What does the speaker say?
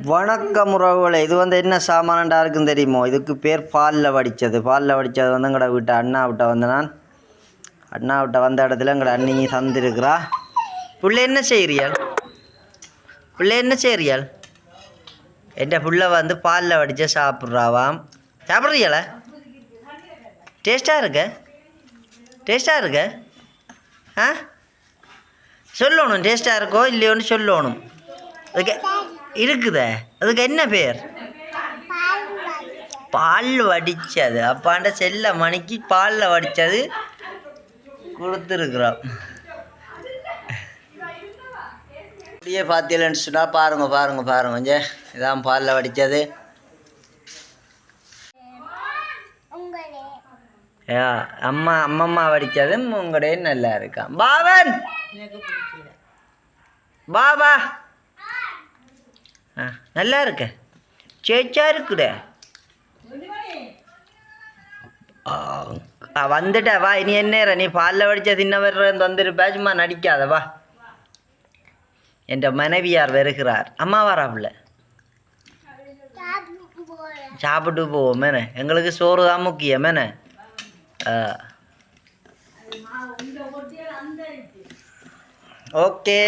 வணக்கம் உறவுகளே. இது என்ன சாமானண்டா இருக்குன்னு தெரியுமோ? இதுக்கு பேர் பாலில் வடித்தது. பாலில் வடித்தது எங்கட வீட்டை அண்ணா விட்ட நான் அண்ணா விட்ட வந்த இடத்துல எங்கட அண்ணி தந்துருக்குறா. பிள்ளை என்ன செய்கிறியாள்? பிள்ளை என்ன செய்கிறியாள்? என் பிள்ளை பாலில் வடித்த சாப்பிட்றாவாம். சாப்பிட்றியால? டேஸ்ட்டாக இருக்க? டேஸ்ட்டாக இருக்க? ஆ சொல்லணும். டேஸ்ட்டாக இருக்கோ இல்லையோன்னு சொல்லணும். அதுக்கு இருக்குதே. அதுக்கு என்ன பேர்? பால் வடித்தது. அப்பாண்ட செல்ல மணிக்கு பாலில் வடித்தது கொடுத்துருக்குறோம். அப்படியே பார்த்தீங்கன்னு சொன்னால் பாருங்க. இதான் பாலில் வடித்தது. அம்மம்மா வடித்தது உங்களே நல்லா இருக்கான். பாவன் பாபா நல்லா இருக்க? சேச்சா இருக்குட. வந்துட்ட வா. இனி என்ன நீ பாலில் வடித்த தின்ன வந்துருப்பா. சும்மா நடிக்காத வா. என் மனைவியார் வருகிறார். அம்மா வராப்புல சாப்பிட்டு போவோம். மேன எங்களுக்கு சோறு தான் முக்கியம். மேன ஓகே.